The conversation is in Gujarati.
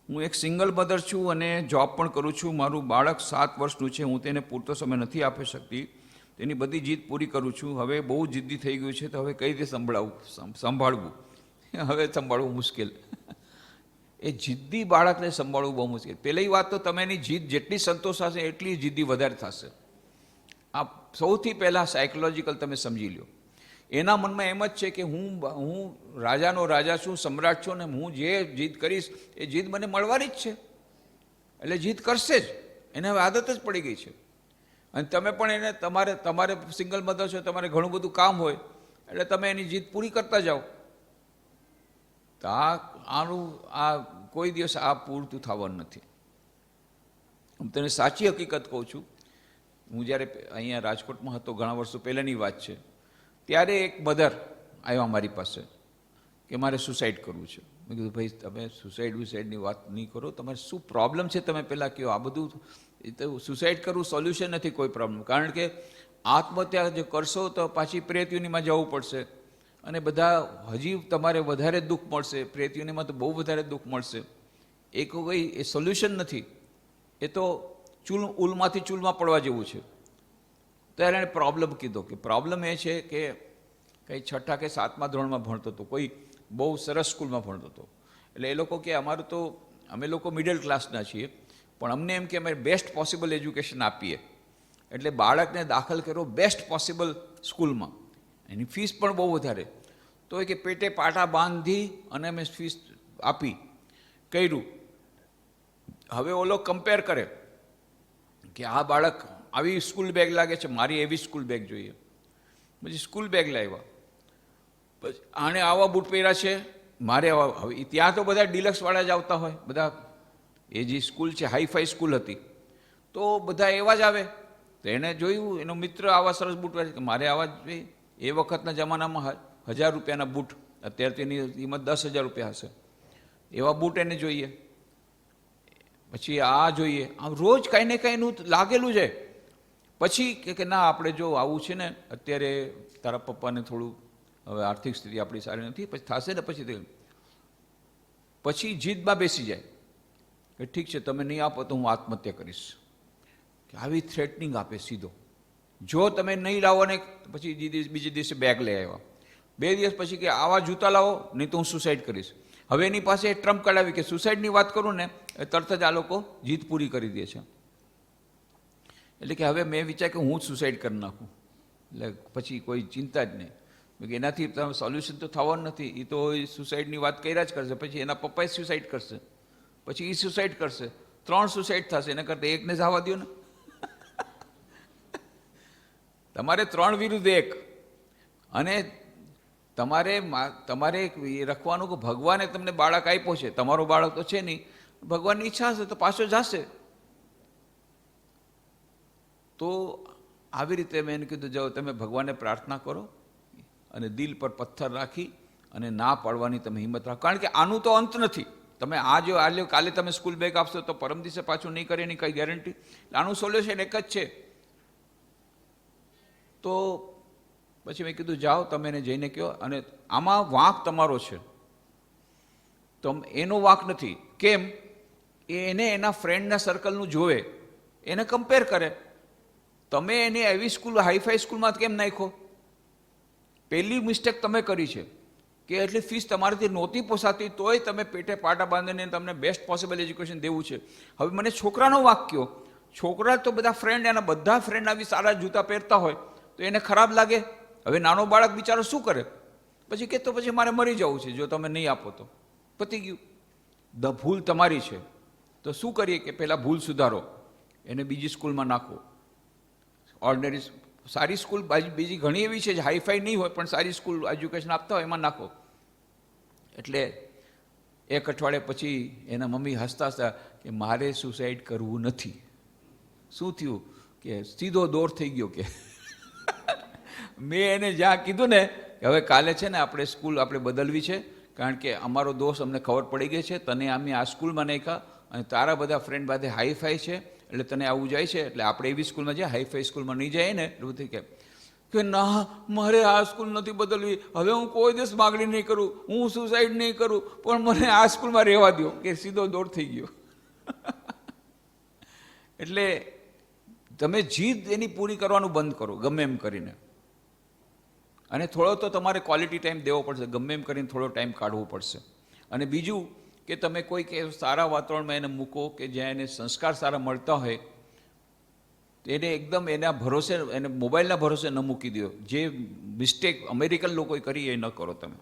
હું એક સિંગલ મધર છું અને જોબ પણ કરું છું. મારું બાળક 7 વર્ષનું છે. હું તેને પૂરતો સમય નથી આપી શકતી. તેની બધી જીદ પૂરી કરું છું. હવે બહુ જિદ્દી થઈ ગયું છે, તો હવે કઈ રીતે સંભાળવું હવે સંભાળવું મુશ્કેલ. એ જિદ્દી બાળકને સંભાળવું બહુ મુશ્કેલ. પહેલી વાત તો તમે એની જીદ જેટલી સંતોષાશે એટલી જિદ્દી વધારે થશે. આ સૌથી પહેલાં સાયકોલોજીકલ તમે સમજી લો. એના મનમાં એમ જ છે કે હું રાજાનો રાજા છું, સમ્રાટ છું, ને હું જે જીદ કરીશ એ જીદ મને મળવાની જ છે, એટલે જીદ કરશે જ. એને હવે આદત જ પડી ગઈ છે. અને તમે પણ એને તમારે સિંગલ મધર છો, તમારે ઘણું બધું કામ હોય, એટલે તમે એની જીદ પૂરી કરતા જાઓ. તો આ કોઈ દિવસ આ પૂરતું થવાનું નથી. હું તને સાચી હકીકત કહું છું. હું જ્યારે અહીંયા રાજકોટમાં હતો, ઘણા વર્ષો પહેલાંની વાત છે, ત્યારે એક મધર આવ્યા મારી પાસે કે મારે સુસાઇડ કરવું છે. મેં કીધું ભાઈ તમે સુસાઇડની વાત નહીં કરો, તમારે શું પ્રોબ્લેમ છે તમે પહેલાં કહો. આ બધું સુસાઇડ કરવું સોલ્યુશન નથી કોઈ પ્રોબ્લેમ. કારણ કે આત્મહત્યા જે કરશો તો પાછી પ્રેતયુનિમાં જવું પડશે અને બધા હજી તમારે વધારે દુઃખ મળશે. પ્રેતયુનિમાં તો બહુ વધારે દુઃખ મળશે. એ કોઈ એ સોલ્યુશન નથી. એ તો ઉલમાંથી ચૂલમાં પડવા જેવું છે. ત્યારે એણે પ્રોબ્લેમ કીધો કે પ્રોબ્લેમ એ છે કે કંઈ 6ઠા કે 7મા ધોરણમાં ભણતો હતો, કોઈ બહુ સરસ સ્કૂલમાં ભણતો હતો. એટલે એ લોકો કે અમારું તો અમે લોકો મિડલ ક્લાસના છીએ, પણ અમને એમ કે અમે બેસ્ટ પોસિબલ એજ્યુકેશન આપીએ. એટલે બાળકને દાખલ કર્યો બેસ્ટ પોસિબલ સ્કૂલમાં. એની ફીસ પણ બહુ વધારે. તો એ કે પેટે પાટા બાંધી અને અમે ફીસ આપી કર્યું. હવે ઓલો કમ્પેર કરે કે આ બાળક આવી સ્કૂલ બેગ લાગે છે, મારી એવી સ્કૂલ બેગ જોઈએ. પછી સ્કૂલ બેગ લાવ્યા. પછી આણે આવા બૂટ પહેર્યા છે, મારે આવા. હવે ત્યાં તો બધા ડિલક્સવાળા જ આવતા હોય. બધા એ જે સ્કૂલ છે હાઈફાઈ સ્કૂલ હતી, તો બધા એવા જ આવે. તો એણે જોયું એનો મિત્ર આવા સરસ બૂટ પહેરે કે મારે આવા જ જોઈએ. એ વખતના જમાનામાં 1000 રૂપિયાના બૂટ, અત્યારે તેની કિંમત 10,000 રૂપિયા હશે. એવા બૂટ એને જોઈએ. પછી આ જોઈએ. આમ રોજ કાંઈ ને કાંઈનું લાગેલું છે. પછી કે ના આપણે જો આવું છે ને, અત્યારે તારા પપ્પાને થોડું હવે આર્થિક સ્થિતિ આપણી સારી નથી, પછી થશે ને પછી જીદમાં બેસી જાય કે ઠીક છે તમે નહીં આપો તો હું આત્મહત્યા કરીશ. કે આવી થ્રેટનિંગ આપે સીધો. જો તમે નહીં લાવો ને પછી બીજે દિવસે બેગ લઈ આવ્યા. 2 દિવસ પછી કે આવા જૂતા લાવો નહીં તો હું સુસાઇડ કરીશ. હવે એની પાસે ટ્રમ્પ કાર્ડ આવી કે સુસાઇડની વાત કરું ને એ તરત જ આ લોકો જીત પૂરી કરી દે છે. એટલે કે હવે મેં વિચાર કે હું જ સુસાઇડ કરી નાખું. એટલે પછી કોઈ ચિંતા જ નહીં. એનાથી તમે સોલ્યુશન તો થવાનું નથી. એ તો સુસાઇડની વાત કર્યા જ કરશે. પછી એના પપ્પાએ સુસાઇડ કરશે, પછી એ સુસાઇડ કરશે. 3 સુસાઇડ થશે. એના કરતાં એકને જ આવવા દો ને. તમારે 3 વિરુદ્ધ 1. અને તમારે રખવાનું કે ભગવાને તમને બાળક આપ્યો છે. તમારો બાળક તો છે નહીં. ભગવાનની ઈચ્છા હશે તો પાછો જશે. તો આવી રીતે મેં એને કીધું જાઓ તમે ભગવાનને પ્રાર્થના કરો અને દિલ પર પથ્થર રાખી અને ના પાડવાની તમે હિંમત રાખો. કારણ કે આનું તો અંત નથી. તમે આ કાલે તમે સ્કૂલ બેગ આપશો તો પરમ દિવસે પાછું નહીં કરે એની કંઈ ગેરંટી. આનું સોલ્યુશન એક જ છે. તો પછી મેં કીધું જાઓ તમે એને જઈને કહો. અને આમાં વાંક તમારો છે, તો એનો વાંક નથી. કેમ? એને એના ફ્રેન્ડના સર્કલનું જોવે, એને કમ્પેર કરે. તમે એને એવી સ્કૂલ હાઈફાઈ સ્કૂલમાં કેમ નાખો? પહેલી મિસ્ટેક તમે કરી છે કે એટલી ફીસ તમારાથી નહોતી પોસાતી, તોય તમે પેટે પાટા બાંધીને તમને બેસ્ટ પોસિબલ એજ્યુકેશન દેવું છે. હવે મને છોકરાનો વાંક કયો. છોકરા તો બધા ફ્રેન્ડ, એના બધા ફ્રેન્ડ આવી સારા જૂતા પહેરતા હોય તો એને ખરાબ લાગે. હવે નાનો બાળક બિચારો શું કરે? પછી કે તો પછી મારે મરી જવું છે જો તમે નહીં આપો તો. પતી ગયું. ભૂલ તમારી છે. તો શું કરીએ કે પહેલાં ભૂલ સુધારો, એને બીજી સ્કૂલમાં નાખો. ઓર્ડિનરી સારી સ્કૂલ બીજી ઘણી એવી છે જે હાઈફાઈ નહીં હોય પણ સારી સ્કૂલ એજ્યુકેશન આપતા હોય, એમાં નાખો. એટલે 1 અઠવાડિયા પછી એના મમ્મી હસતા હસતા કે મારે સુસાઇડ કરવું નથી. શું થયું? કે સીધો દોર થઈ ગયો. કે મેં એને જ્યાં કીધું ને હવે કાલે છે ને આપણે સ્કૂલ આપણે બદલવી છે, કારણ કે અમારો દોસ્ત અમને ખબર પડી ગઈ છે. તને અમે આ સ્કૂલમાં નાખ્યા અને તારા બધા ફ્રેન્ડ બધે હાઈફાઈ છે એટલે તને આવું જાય છે, એટલે આપણે એવી સ્કૂલમાં જાય, હાઈફાઈ સ્કૂલમાં નહીં જાય ને. એવું થઈ કે કે ના મારે આ સ્કૂલ નથી બદલવી, હવે હું કોઈ દિવસ માગણી નહીં કરું, હું સુસાઇડ નહીં કરું, પણ મને આ સ્કૂલમાં રહેવા દો, કે સીધો દોડ થઈ ગયો. એટલે તમે જીદ એની પૂરી કરવાનું બંધ કરો ગમે એમ કરીને, અને થોડો તો તમારે ક્વોલિટી ટાઈમ દેવો પડશે, ગમે એમ કરીને થોડો ટાઈમ કાઢવો પડશે. અને બીજું કે તમે કોઈક સારા વાતાવરણમાં એને મૂકો કે જ્યાં એને સંસ્કાર સારા મળતા હોય, એને એકદમ એના ભરોસે, એને મોબાઈલના ભરોસે ન મૂકી દો. જે મિસ્ટેક અમેરિકન લોકોએ કરી એ ન કરો તમે.